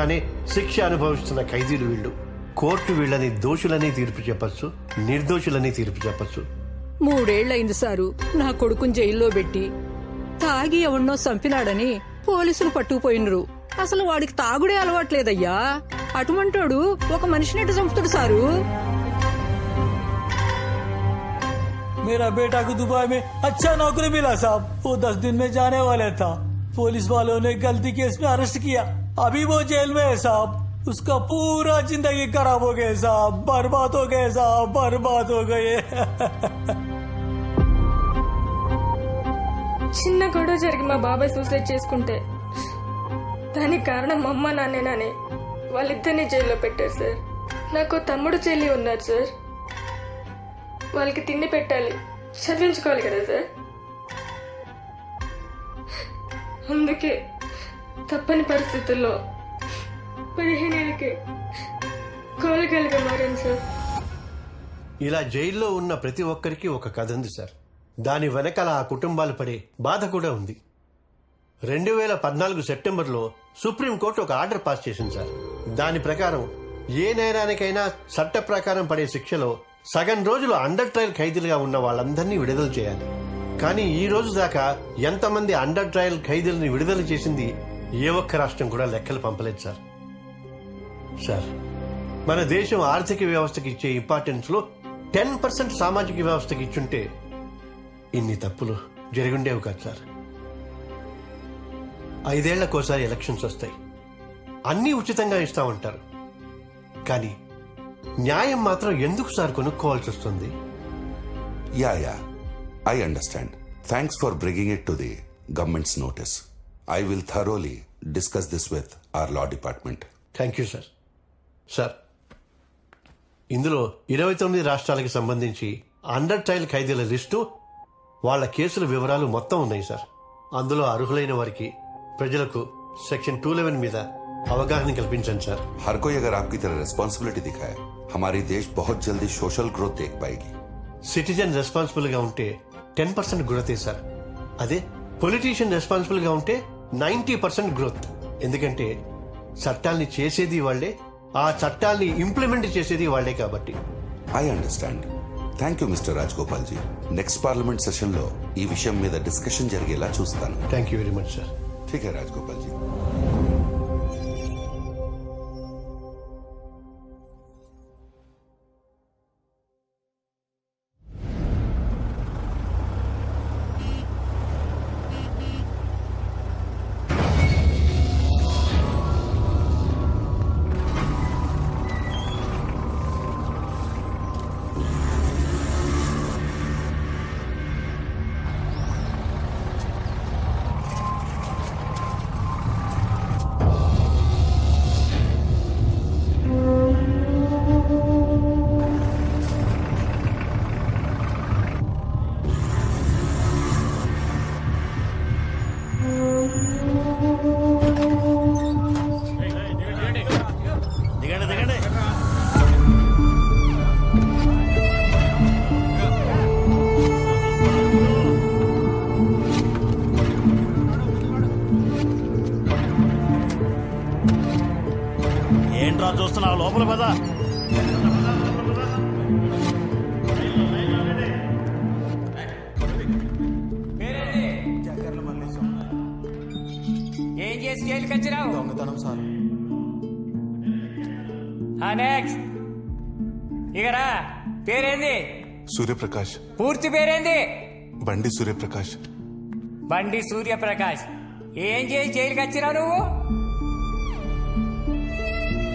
కానీ శిక్ష అనుభవిస్తున్న ఖైదీలు వీళ్ళు. కోర్టు వీళ్ళని దోషులని తీర్పు చెప్పచ్చు, నిర్దోషులని తీర్పు చెప్పచ్చు. 3 ఏళ్లయింది సారు నా కొడుకుని జైల్లో పెట్టి. తాగి ఎవన్నో చంపినాడని పోలీసులు పట్టుకుపోయినరు. అసలు వాడికి తాగుడే అలవాట్లేదయ్యా. అటువంటోడు ఒక మనిషినట్టు చంపుతాడు సారు. मेरा बेटा को दुबई में अच्छा नौकरी मिला साहब. वो 10 दिन में जाने वाला था. पुलिस वालों ने गलती केस में अरेस्ट किया. अभी वो जेल में है साहब. उसका पूरा जिंदगी खराब हो गए साहब. बर्बाद हो गए साहब, बर्बाद हो गए. చిన్న గొడవ జరిగి మా బాబాయ్ సూసైడ్ చేసుకుంటే దానికి కారణం మా అమ్మ నాన్నేనని వాళ్ళిద్దరిని జైల్లో పెట్టారు సార్. నాకు తమ్ముడు చెల్లి ఉన్నారు సార్. వాళ్ళకి తిండి పెట్టాలి, చదివించుకోవాలి కదా సార్. అందుకే తప్పని పరిస్థితుల్లో 15 ఏళ్ళకి కోలగలిగా మారాను సార్. ఇలా జైల్లో ఉన్న ప్రతి ఒక్కరికి ఒక కథ ఉంది సార్. దాని వెనకాల ఆ కుటుంబాలు పడే బాధ కూడా ఉంది. 2014 సెప్టెంబర్లో సుప్రీంకోర్టు ఒక ఆర్డర్ పాస్ చేసింది సార్. దాని ప్రకారం ఏ నేరానికైనా చట్ట ప్రకారం పడే శిక్షలో సగం రోజులు అండర్ ట్రయల్ ఖైదీలుగా ఉన్న వాళ్ళందరినీ విడుదల చేయాలి. కానీ ఈ రోజు దాకా ఎంతమంది అండర్ ట్రయల్ ఖైదీలని విడుదల చేసింది ఏ ఒక్క రాష్ట్రం కూడా లెక్కలు పంపలేదు సార్. సార్, మన దేశం ఆర్థిక వ్యవస్థకి ఇచ్చే ఇంపార్టెన్స్ లో 10% సామాజిక వ్యవస్థకి ఇచ్చుంటే ఇన్ని తప్పులు జరిగుండేవి కాదు సార్. 5 ఏళ్లకోసారి ఎలక్షన్స్ వస్తాయి. అన్నీ ఉచితంగా ఇస్తామంటారు. కానీ న్యాయం మాత్రం ఎందుకు సార్ కొనుక్కోవాల్సి వస్తుంది? Yeah, I understand. Thanks for bringing it to the government's notice. I will thoroughly discuss this with our law department. Thank you sir. Sir, ఇందులో 29 రాష్ట్రాలకు సంబంధించి అండర్ ట్రయల్ ఖైదీల లిస్టు, వాళ్ల కేసుల వివరాలు మొత్తం ఉన్నాయి సార్. అందులో అర్హులైన వారికి, ప్రజలకు సెక్షన్ 211 మీద అవగాహన కల్పించండి సార్. हर कोई अगर आपकी तरह रेस्पॉन्सिबिलिटी दिखाए, हमारी देश बहुत जल्दी सोशल ग्रोथ देख पाएगी. సిటిజన్ రెస్పాన్సిబుల్ గా ఉంటే 10% గ్రోతే సార్. అదే పొలిటీషియన్ రెస్పాన్సిబుల్ గా ఉంటే 90% గ్రోత్. ఎందుకంటే చట్టాల్ని చేసేది వాళ్లే, ఆ చట్టాల్ని ఇంప్లిమెంట్ చేసేది వాళ్లే కాబట్టి. I understand. Thank you mister Rajagopal ji. Next parliament session లో ఈ విషయం మీద డిస్కషన్ జరిగేలా చూస్తాను. Thank you very much sir. ठीक है राजगोपाल जी. ఏంట్రా చూస్తున్నావు? లోపల పద. ఏం చేసి జైలుకి వచ్చినావు? దొంగతనం సార్. నెక్స్ట్ ఇకరా. పేరేంది? సూర్యప్రకాష్. పూర్తి పేరేంది? బండి సూర్యప్రకాష్. బండి సూర్యప్రకాష్. ఏం చేసి జైలుకి వచ్చినావు నువ్వు?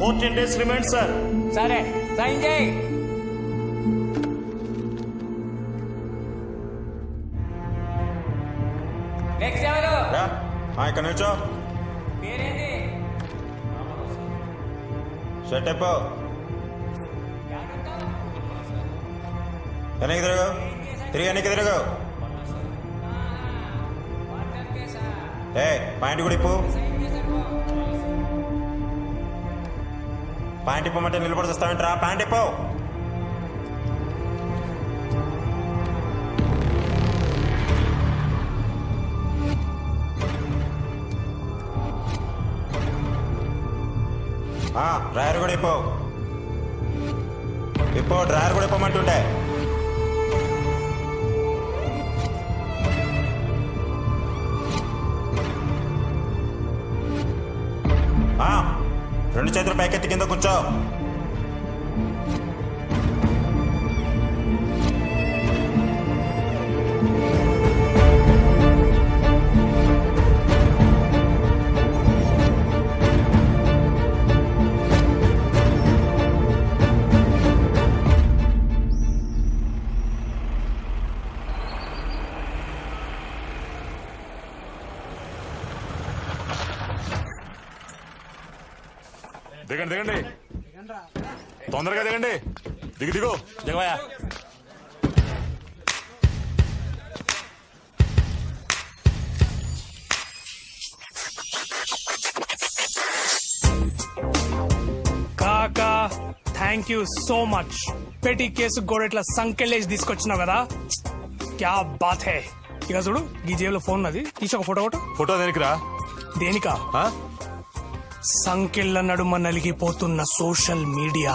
14 days రిమాండ్ సార్. సరే, సైన్ చేయి. నెక్స్ట్ ఎవరు? ఇక్కడ నుంచో. పేరేంది? షర్ట్ అయిపో. వెనక్కి తిరగు. తిరిగి వెనక్కి తిరగు. పాయింట్ కూడా ఇప్పు. పాయింట్ ఇప్పమంటే నిలబడి వస్తావేంట్రా? పాయింట్ ఇప్పో. డ్రైవర్ కూడా ఇప్పో డ్రైవర్ కూడా ఇప్పమంటుంటే రెండు చేతులు పైకెత్తి కింద కూర్చో. దిగండి దిగండి, తొందరగా దిగండి. దిగు దిగవయా. కాకా థ్యాంక్ యూ సో మచ్. పెట్టి కేసు కూడా ఇట్లా సంకెళ్ళేసి తీసుకొచ్చినావు కదా, క్యా బాత్ హే. ఇక చూడు ఈ జేబులో ఫోన్ అది, తీసి ఒక ఫోటో ఫోటో దేనికిరా? దేనికా? సంకెళ్ళ నడుమ నలిగిపోతున్న సోషల్ మీడియా.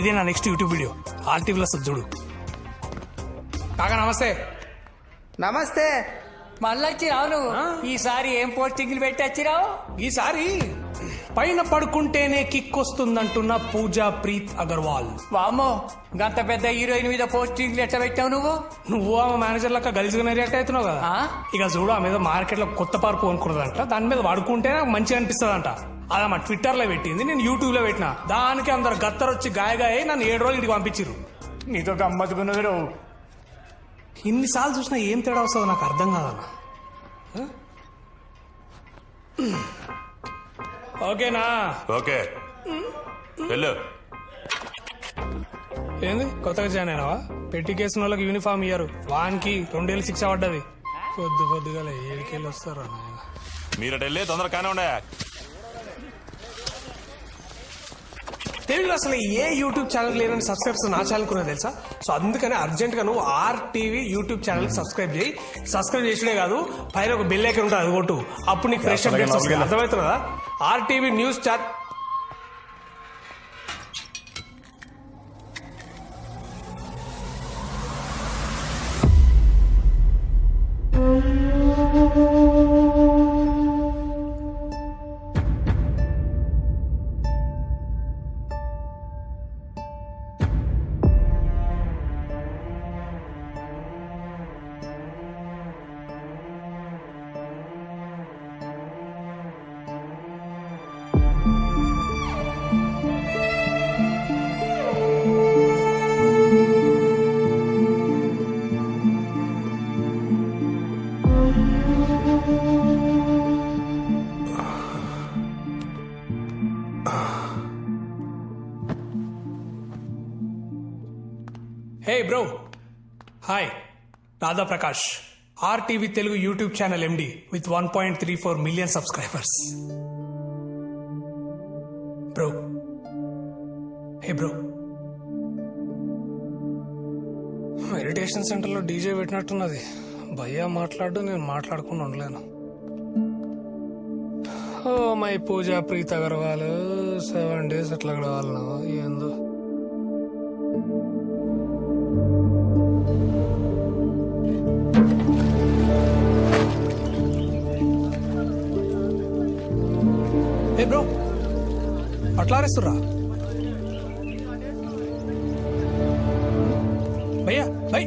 ఇదే నా నెక్స్ట్ యూట్యూబ్ వీడియో, ఆర్టీవీలో చూడు. కాకా నమస్తే. నమస్తే. మళ్ళీ వచ్చిరావు నువ్వు. ఈసారి ఏం పోస్టింగ్లు పెట్టి వచ్చిరావు? ఈసారి పైన పడుకుంటేనే కిక్ వస్తుందంటున్న పూజా ప్రీత్ అగర్వాల్. వామో, గంత పెద్ద హీరోయిన్ మీద పోస్టింగ్లు ఎట్లా పెట్టావు నువ్వు? నువ్వు ఆమె మేనేజర్ లెక్క గలిజిగా రియాక్ట్ అవుతున్నావు కదా. ఇక చూడు, ఆమె మీద మార్కెట్ లో కొత్త పార్పు కొనుక్కున్నదంట, దాని మీద పడుకుంటే నాకు మంచిగా అనిపిస్తుందంట. అది మా ట్విట్టర్ లో పెట్టింది, నేను యూట్యూబ్ లో పెట్టినా. దానికి అందరు గత్తరొచ్చి గాయగాయ నన్ను 7 రోజులు ఇంటికి పంపించారు. నీతో గమ్మత్తుకున్నది నువ్వు. ఇన్నిసార్లు చూసినా ఏం తేడా వస్తుందో నాకు అర్థం కాదన్నా. ఓకేనా? ఓకే వెళ్ళు. ఏంది కొత్తగా జాయిన్ అయినావా? పెట్టి కేసిన వాళ్ళకి యూనిఫామ్ ఇయ్యారు, వానికి 2 ఏళ్ళు శిక్ష పడ్డది. పొద్దుగా 7 వస్తారా నాయన. మీరట వెళ్ళి తొందర కానే ఉండే. తెలుగులో అసలు ఏ యూట్యూబ్ ఛానల్ లేదని సబ్స్క్రైబర్స్ నా ఛానల్ కూడా తెలుసా. సో అందుకని అర్జెంట్ గా నువ్వు RTV యూట్యూబ్ ఛానల్ సబ్స్క్రైబ్ చేయి. సబ్స్క్రైబ్ చేసినే కాదు, పైన ఒక బెల్ ఐకాన్ ఉంటుంది, అది కొట్టు. అప్పుడు నీకు ఫ్రెష్ అప్డేట్స్ వస్తాయి. అర్థమవుతుందా? RTV news channel. Hey bro, hi. Radha Prakash, RTV Telugu YouTube channel MD with 1.34 million subscribers. Bro, hey bro, meditation సెంటర్లో డీజే పెట్టినట్టున్నది. భయ్యా మాట్లాడు, నేను మాట్లాడకుండా ఉండలేను. Oh my Pooja Preet Agarwal 7 days అట్లా గడవాలనా ఏందో. ఏ బ్రో, అట్లా అరేస్తుర్రా భయ్యా? భయ్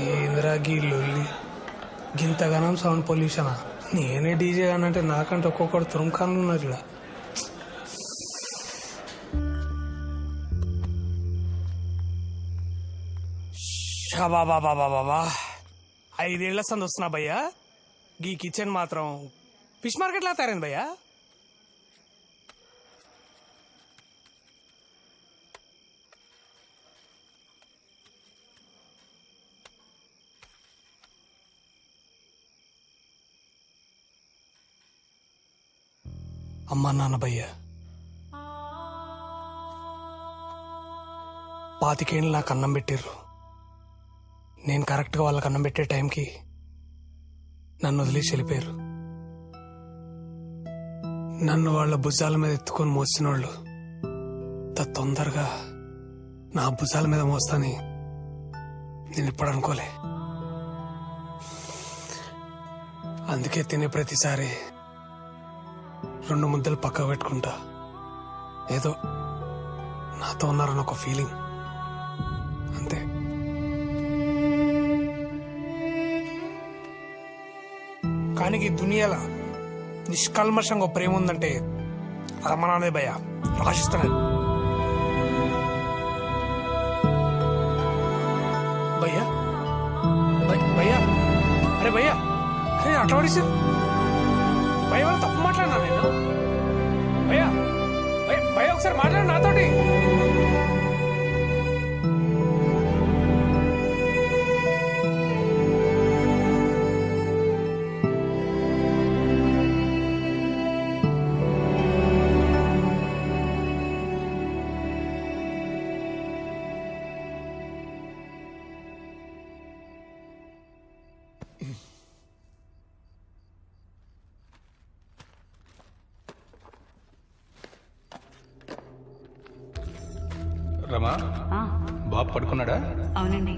ఏంద్రా గీ లొల్లి, గింతగానం సౌండ్ పొల్యూషనా? నేనే డీజే అనంటే నాకంటే ఒక్కొక్కడు తురుంఖాన్లు ఉన్నారు ఇక్కడ. బాబా 5 ఏళ్ల సంది వస్తున్నా భయ్యా. గీ కిచెన్ మాత్రం ఫిష్ మార్కెట్ లా తయారైంది భయ్యా. అమ్మా నాన్న భయ్యా, 25 ఏళ్ళు నాకు అన్నం పెట్టిర్రు. నేను కరెక్ట్గా వాళ్ళకి అన్నం పెట్టే టైంకి నన్ను వదిలేసి వెళ్ళిపోయారు. నన్ను వాళ్ళ భుజాల మీద ఎత్తుకొని మోసిన వాళ్ళు తొందరగా నా భుజాల మీద మోస్తాని నేను ఇప్పుడు అనుకోలే. అందుకే తినే ప్రతిసారి 2 ముద్దలు పక్క పెట్టుకుంటా. ఏదో నాతో ఉన్నారని ఒక ఫీలింగ్ అంతే. కానీ ఈ దునియాలో నిష్కల్మషంగా ప్రేమ ఉందంటే రమణానే భయ రాసిస్తాను. భయ్యా భయ్యా అరే భయ్యా అరే అట్లా పడేసి భయ వాళ్ళు తప్పు మాట్లాడినా నేను. భయ్యా భయ్యా ఒకసారి మాట్లాడు నాతోటి. రమా బాబు పడుకున్నాడా? అవునండి.